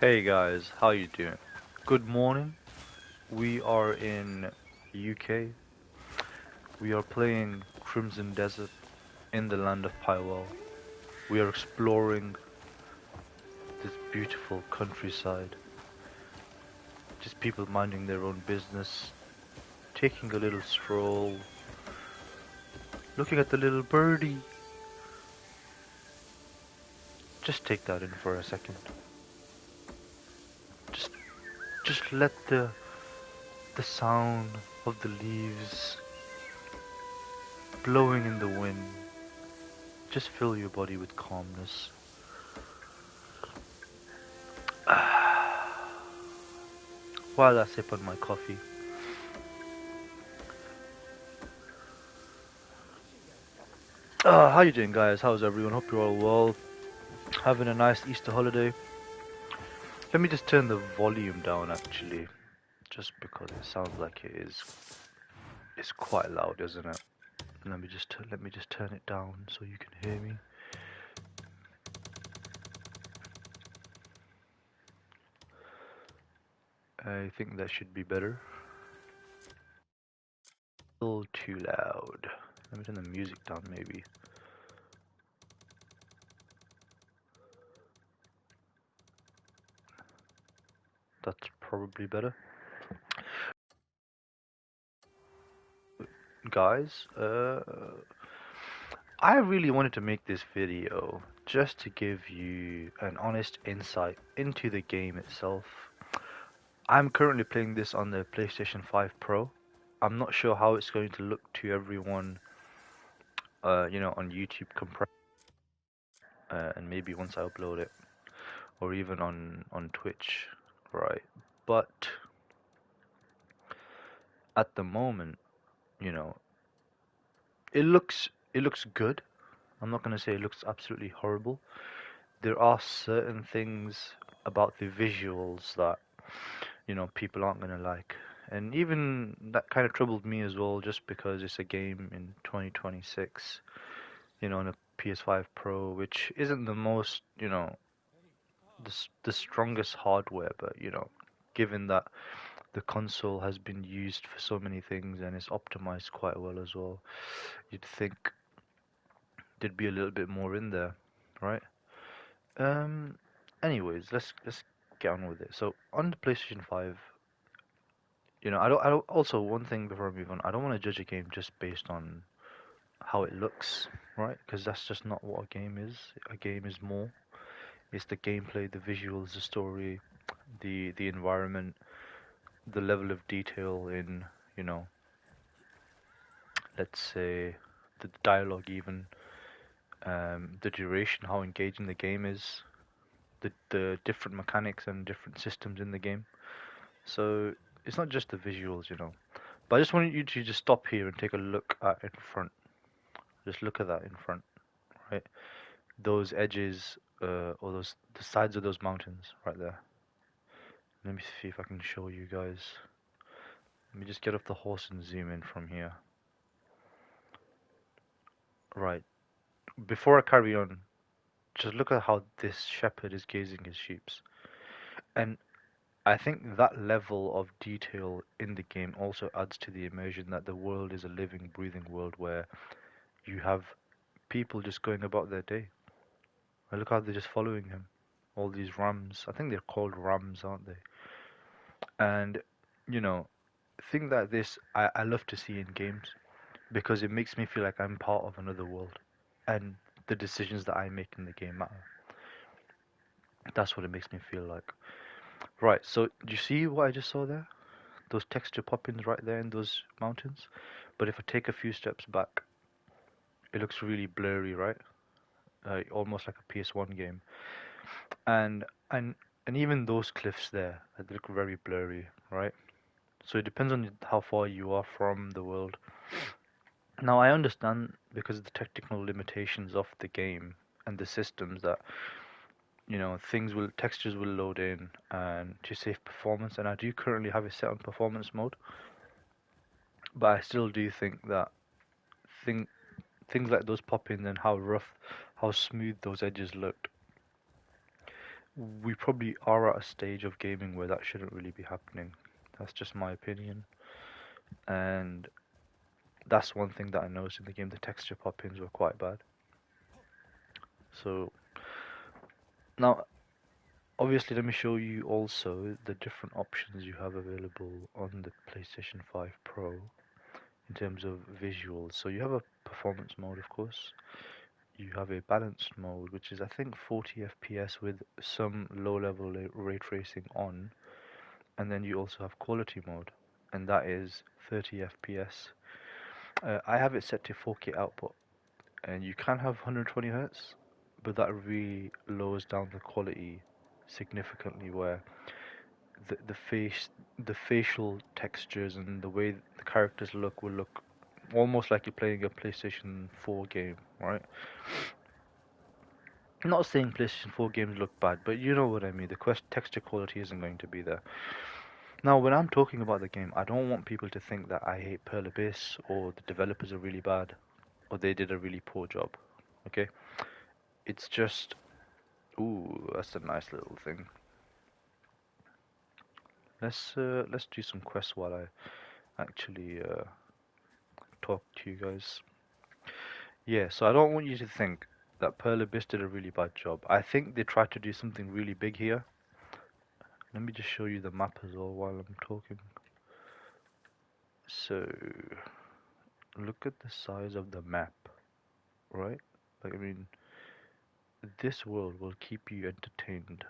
Hey guys, how you doing? Good morning. We are in UK. We are playing Crimson Desert in the land of Pywell. We are exploring this beautiful countryside. Just people minding their own business, taking a little stroll, looking at the little birdie. Just take that in for a second. Just just let the sound of the leaves blowing in the wind just fill your body with calmness. While I sip on my coffee. How you doing, guys? How's everyone? Hope you're all well. Having a nice Easter holiday. Let me just turn the volume down, actually, just because it sounds like it is. It's quite loud, isn't it? Let me just turn it down so you can hear me. I think that should be better. A little too loud. Let me turn the music down, maybe. That's probably better. Guys, I really wanted to make this video just to give you an honest insight into the game itself. I'm currently playing this on the PlayStation 5 Pro. I'm not sure how it's going to look to everyone, on YouTube compressed, and maybe once I upload it, or even on Twitch, right? But at the moment, you know, it looks good. I'm not gonna say it looks absolutely horrible. There are certain things about the visuals that people aren't gonna like, and even that kind of troubled me as well, just because it's a game in 2026, on a PS5 Pro, which isn't the most, the strongest hardware, but given that the console has been used for so many things and is optimized quite well as well, you'd think there'd be a little bit more in there, right? Um, Anyways, let's get on with it. So on the PlayStation 5, I don't also one thing before I move on, I don't want to judge a game just based on how it looks, right? Because that's just not what a game is. A game is more. It's the gameplay, the visuals, the story, the environment, the level of detail in, you know, let's say the dialogue even, the duration, how engaging the game is, the different mechanics and different systems in the game. So it's not just the visuals. But I just wanted you to just stop here and take a look at in front. Just look at that in front, right? Those edges, or the sides of those mountains right there. Let me see if I can show you guys. Let me just get off the horse and zoom in from here. Right. Before I carry on, just look at how this shepherd is gazing his sheeps. And I think that level of detail in the game also adds to the immersion that the world is a living, breathing world where you have people just going about their day. And look how they're just following him. All these rams. I think they're called rams, aren't they? And, you know, thing like this I love to see in games because it makes me feel like I'm part of another world. And the decisions that I make in the game matter. That's what it makes me feel like. Right, so do you see what I just saw there? Those texture pop-ins right there in those mountains. But if I take a few steps back, it looks really blurry, right? Almost like a PS1 game. And and and even those cliffs there, they look very blurry, right? So it depends on how far you are from the world. Now I understand because of the technical limitations of the game and the systems that textures will load in and to save performance, and I do currently have it set on performance mode, but I still do think that thing things like those pop-ins and how rough, how smooth those edges looked we probably are at a stage of gaming where that shouldn't really be happening. That's just my opinion. And that's one thing that I noticed in the game. The texture pop-ins were quite bad. So now, obviously, let me show you also the different options you have available on the PlayStation 5 Pro in terms of visuals. So you have a performance mode, of course. You have a balanced mode, which is I think 40 FPS with some low-level ray tracing on, and then you also have quality mode, and that is 30 FPS. I have it set to 4K output, and you can have 120 Hz, but that really lowers down the quality significantly. Where the facial textures and the way the characters look will look almost like you're playing a PlayStation 4 game, right? I'm not saying PlayStation 4 games look bad, but you know what I mean. The texture quality isn't going to be there. Now, when I'm talking about the game, I don't want people to think that I hate Pearl Abyss or the developers are really bad or they did a really poor job. Okay? It's just, ooh, that's a nice little thing. Let's do some quests while I actually talk to you guys. Yeah, so I don't want you to think that Pearl Abyss did a really bad job. I think they tried to do something really big here. Let me just show you the map as well while I'm talking. So, look at the size of the map, right? Like, I mean, this world will keep you entertained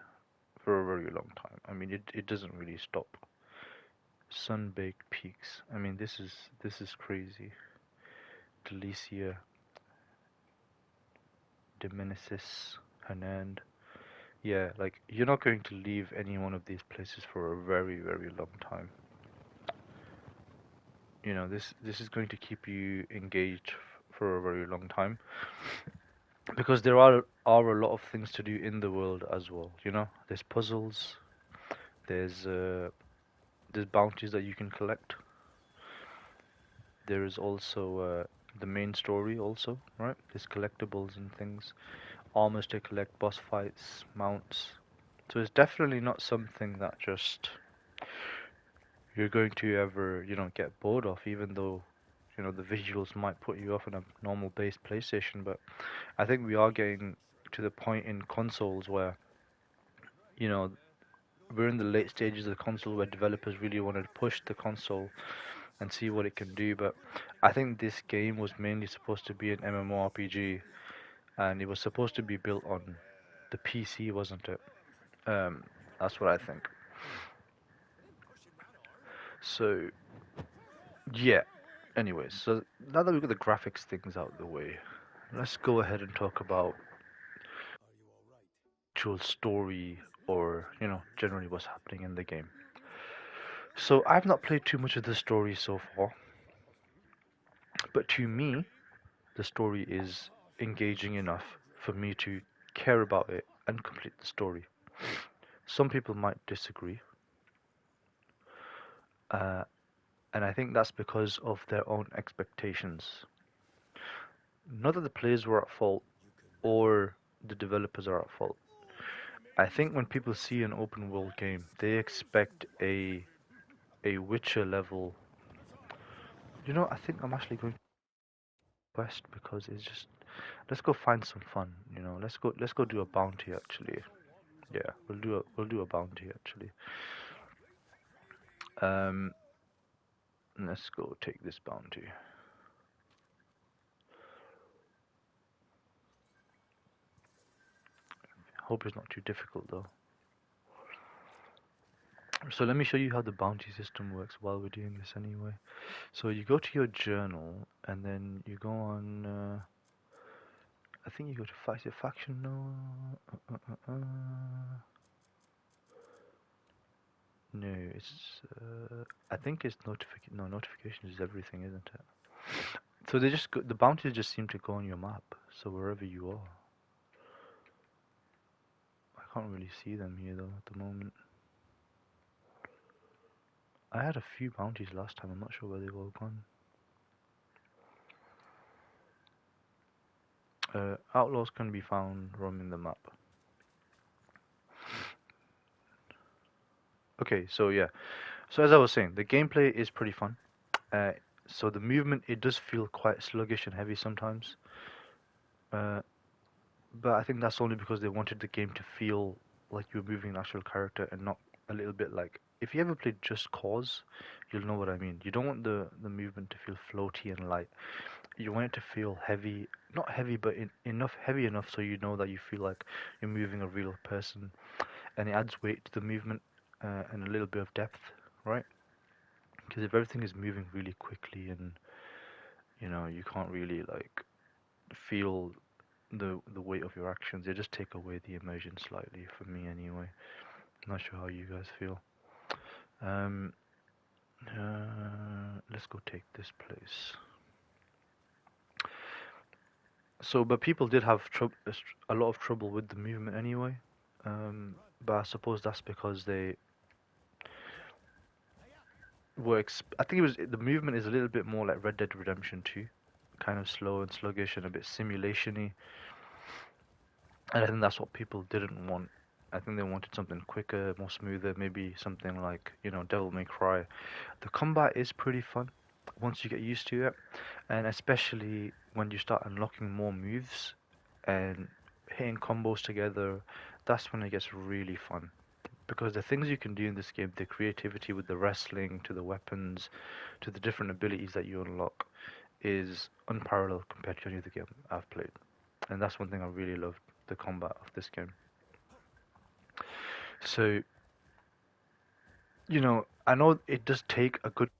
for a very long time. I mean, it doesn't really stop. Sun-baked peaks. I mean, this is crazy. Delicia, Diminusis, Hernand. Yeah, like you're not going to leave any one of these places for a very, very long time. You know, this is going to keep you engaged for a very long time because there are a lot of things to do in the world as well. You know, there's puzzles, there's uh, there's bounties that you can collect. There is also the main story also, right? There's collectibles and things, armors to collect, boss fights, mounts. So it's definitely not something that just you're going to ever, get bored of, even though, the visuals might put you off on a normal base PlayStation. But I think we are getting to the point in consoles where, you know, we're in the late stages of the console where developers really want to push the console and see what it can do. But I think this game was mainly supposed to be an MMORPG, and it was supposed to be built on the PC, wasn't it? Um, that's what I think. So yeah. Anyways, so now that we've got the graphics things out of the way, let's go ahead and talk about actual story or generally what's happening in the game. So I've not played too much of the story so far, but to me, the story is engaging enough for me to care about it and complete the story. Some people might disagree, uh, and I think that's because of their own expectations. Not that the players were at fault or the developers are at fault. I think when people see an open world game, they expect a Witcher level. I think I'm actually going to quest because it's just let's go find some fun. Let's go do a bounty actually. Yeah, we'll do a bounty actually. Um, let's go take this bounty. Hope it's not too difficult though. So let me show you how the bounty system works while we're doing this anyway. So you go to your journal and then you go on. I think you go to faction. No. No, it's. I think it's notification. No, notification is everything, isn't it? So the bounties just seem to go on your map. So wherever you are, I can't really see them here though at the moment. I had a few bounties last time. I'm not sure where they've all gone. Outlaws can be found roaming the map. Okay, so yeah. So as I was saying, the gameplay is pretty fun. Uh, so the movement, it does feel quite sluggish and heavy sometimes. Uh, but I think that's only because they wanted the game to feel like you're moving an actual character and not a little bit like if you ever played Just Cause, you'll know what I mean. You don't want the movement to feel floaty and light. You want it to feel heavy, not heavy, but heavy enough so you know that you feel like you're moving a real person, and it adds weight to the movement and a little bit of depth, right? Because if everything is moving really quickly and you can't really like feel the weight of your actions, they just take away the immersion slightly for me anyway. Not sure how you guys feel. Um, let's go take this place. So, but people did have a lot of trouble with the movement anyway. But I suppose that's because they were. I think it was the movement is a little bit more like Red Dead Redemption 2, kind of slow and sluggish and a bit simulation-y. And I think that's what people didn't want. I think they wanted something quicker, more smoother, maybe something like, Devil May Cry. The combat is pretty fun once you get used to it, and especially when you start unlocking more moves and hitting combos together, that's when it gets really fun. Because the things you can do in this game, the creativity with the wrestling, to the weapons, to the different abilities that you unlock, is unparalleled compared to any other game I've played. And that's one thing I really loved, the combat of this game. So, I know it does take a good,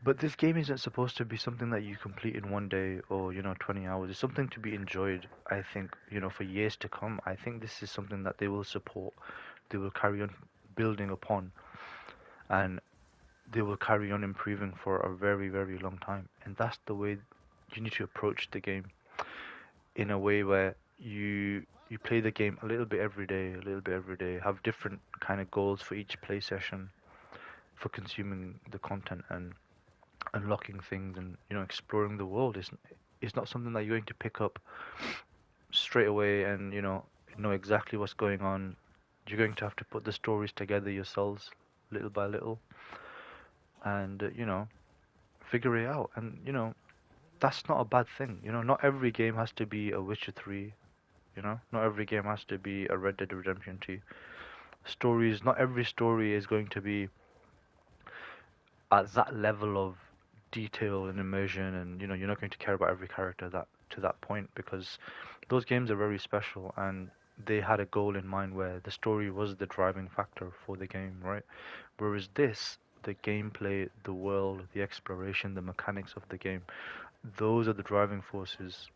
but this game isn't supposed to be something that you complete in one day or, 20 hours. It's something to be enjoyed, I think, for years to come. I think this is something that they will support, they will carry on building upon, and they will carry on improving for a very, very long time. And that's the way you need to approach the game, in a way where you play the game a little bit every day, a little bit every day, have different kind of goals for each play session for consuming the content and unlocking things and exploring the world. Is not something that you're going to pick up straight away and know exactly what's going on. You're going to have to put the stories together yourselves little by little and figure it out. And that's not a bad thing. Not every game has to be a Witcher 3. Not every game has to be a Red Dead Redemption 2. Stories, not every story is going to be at that level of detail and immersion, and you're not going to care about every character that to that point, because those games are very special and they had a goal in mind where the story was the driving factor for the game, right? Whereas this, the gameplay, the world, the exploration, the mechanics of the game, those are the driving forces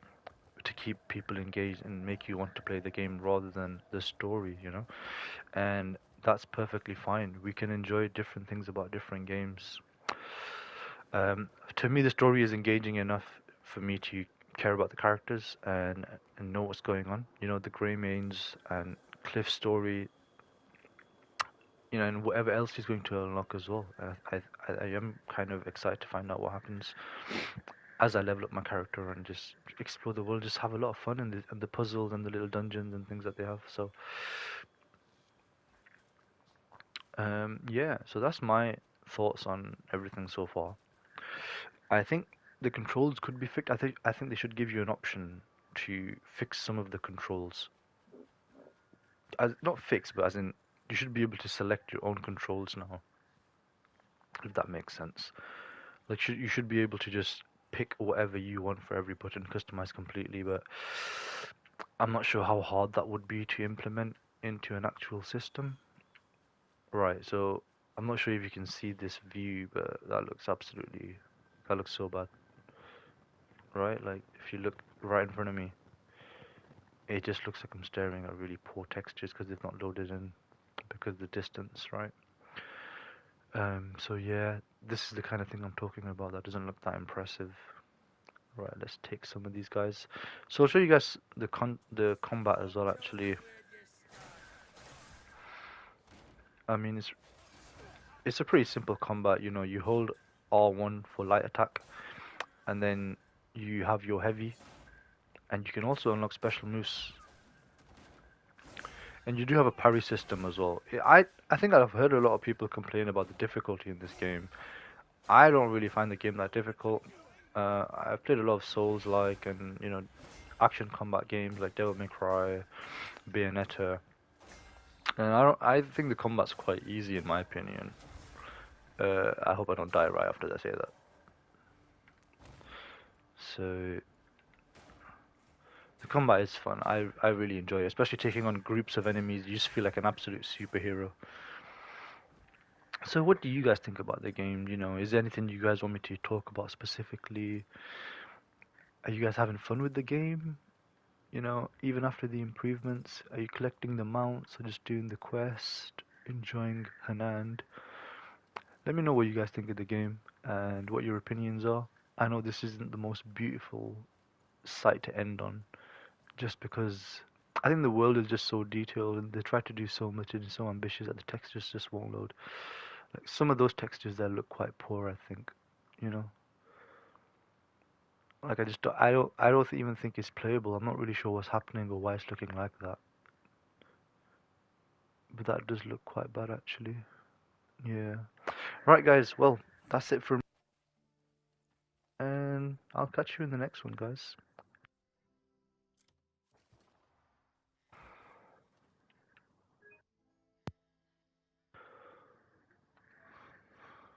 to keep people engaged and make you want to play the game rather than the story. And that's perfectly fine. We can enjoy different things about different games. To me, the story is engaging enough for me to care about the characters and know what's going on. The Greymanes and Cliff's story, and whatever else he's going to unlock as well. I am kind of excited to find out what happens as I level up my character and just explore the world, just have a lot of fun and the puzzles and the little dungeons and things that they have. So, yeah, so that's my thoughts on everything so far. I think the controls could be fixed. I think they should give you an option to fix some of the controls. As not fix, but as in you should be able to select your own controls now, if that makes sense. Like you should be able to just pick whatever you want for every button, customize completely, but I'm not sure how hard that would be to implement into an actual system. Right, so I'm not sure if you can see this view, but that looks so bad, right? Like if you look right in front of me, it just looks like I'm staring at really poor textures because they've not loaded in because of the distance, right? So yeah, this is the kind of thing I'm talking about that doesn't look that impressive. Right, let's take some of these guys. So I'll show you guys the combat as well actually. I mean it's a pretty simple combat, you hold R1 for light attack and then you have your heavy, and you can also unlock special moves And you do have a parry system as well. I think I've heard a lot of people complain about the difficulty in this game. I don't really find the game that difficult. I've played a lot of Souls-like and action combat games like Devil May Cry, Bayonetta, and I think the combat's quite easy in my opinion. I hope I don't die right after I say that. So the combat is fun. I really enjoy it, especially taking on groups of enemies. You just feel like an absolute superhero. So what do you guys think about the game? Is there anything you guys want me to talk about specifically? Are you guys having fun with the game? Even after the improvements, are you collecting the mounts or just doing the quest, enjoying Hanand? Let me know what you guys think of the game and what your opinions are. I know this isn't the most beautiful site to end on, just because I think the world is just so detailed and they try to do so much and it's so ambitious that the textures just won't load. Like some of those textures there look quite poor, I think. You know, like I don't even think it's playable. I'm not really sure what's happening or why it's looking like that. But that does look quite bad actually. Yeah. Right, guys. Well, that's it for me, and I'll catch you in the next one, guys.